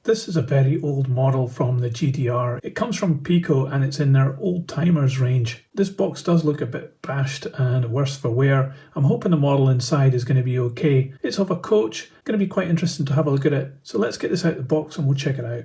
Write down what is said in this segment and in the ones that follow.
This is a very old model from the GDR. It comes from Piko and it's in their old timers range. This box does look a bit bashed and worse for wear. I'm hoping the model inside is going to be okay. It's of a coach, going to be quite interesting to have a look at it. So let's get this out of the box and we'll check it out.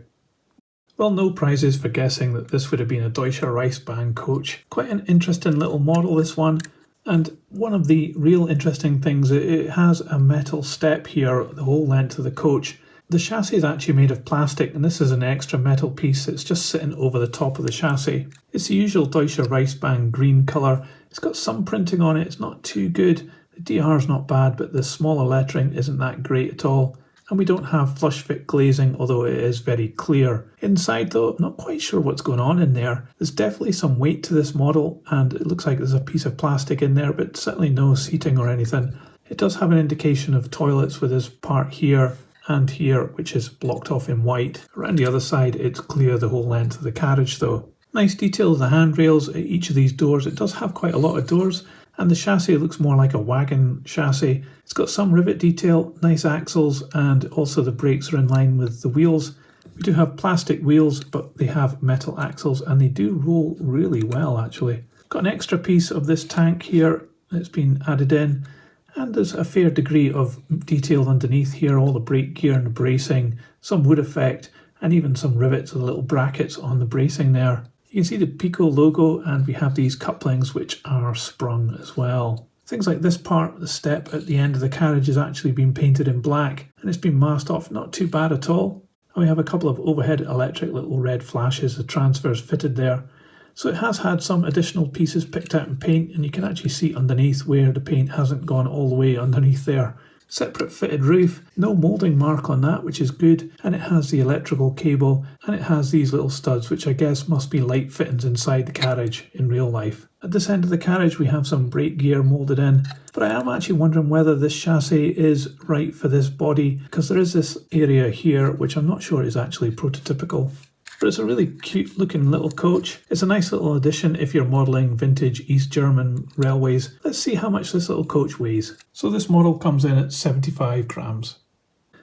Well, no prizes for guessing that this would have been a Deutsche Reichsbahn coach. Quite an interesting little model, this one. And one of the real interesting things, it has a metal step here the whole length of the coach. The chassis is actually made of plastic, and this is an extra metal piece that's just sitting over the top of the chassis. It's the usual Deutsche Reichsbahn green colour. It's got some printing on it, it's not too good. The DR is not bad, but the smaller lettering isn't that great at all. And we don't have flush fit glazing, although it is very clear. Inside though, I'm not quite sure what's going on in there. There's definitely some weight to this model, and it looks like there's a piece of plastic in there, but certainly no seating or anything. It does have an indication of toilets with this part here and here, which is blocked off in white. Around the other side, it's clear the whole length of the carriage though. Nice detail of the handrails at each of these doors. It does have quite a lot of doors, and the chassis looks more like a wagon chassis. It's got some rivet detail, nice axles, and also the brakes are in line with the wheels. We do have plastic wheels, but they have metal axles, and they do roll really well actually. Got an extra piece of this tank here that's been added in. And there's a fair degree of detail underneath here, all the brake gear and the bracing, some wood effect, and even some rivets with little brackets on the bracing there. You can see the Piko logo, and we have these couplings which are sprung as well. Things like this part, the step at the end of the carriage, has actually been painted in black, and it's been masked off, not too bad at all. And we have a couple of overhead electric little red flashes, the transfers fitted there. So it has had some additional pieces picked out in paint, and you can actually see underneath where the paint hasn't gone all the way underneath there. Separate fitted roof, no moulding mark on that, which is good, and it has the electrical cable, and it has these little studs, which I guess must be light fittings inside the carriage in real life. At this end of the carriage we have some brake gear moulded in, but I am actually wondering whether this chassis is right for this body, because there is this area here which I'm not sure is actually prototypical. But it's a really cute looking little coach. It's a nice little addition if you're modelling vintage East German railways. Let's see how much this little coach weighs. So this model comes in at 75 grams.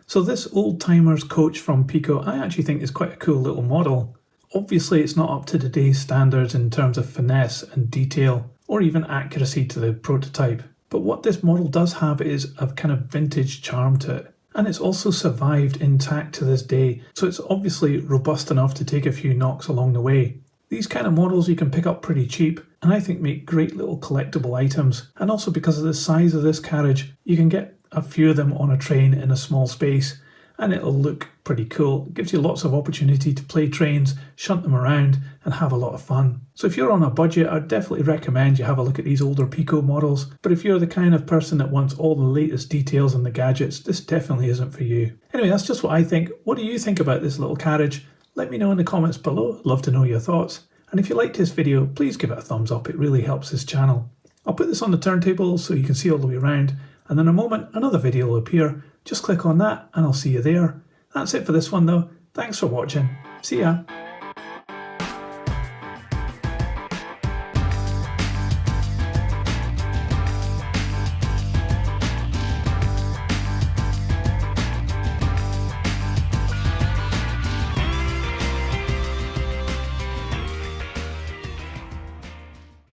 So this old timers coach from Piko I actually think is quite a cool little model. Obviously it's not up to today's standards in terms of finesse and detail, or even accuracy to the prototype. But what this model does have is a kind of vintage charm to it. And it's also survived intact to this day, so it's obviously robust enough to take a few knocks along the way. These kind of models you can pick up pretty cheap, and I think make great little collectible items. And also because of the size of this carriage, you can get a few of them on a train in a small space, and it'll look pretty cool. It gives you lots of opportunity to play trains, shunt them around, and have a lot of fun. So if you're on a budget, I'd definitely recommend you have a look at these older Piko models. But if you're the kind of person that wants all the latest details and the gadgets, this definitely isn't for you. Anyway, that's just what I think. What do you think about this little carriage? Let me know in the comments below. I'd love to know your thoughts. And if you liked this video, please give it a thumbs up. It really helps this channel. I'll put this on the turntable so you can see all the way around. And in a moment, another video will appear. Just click on that and I'll see you there. That's it for this one though. Thanks for watching. See ya.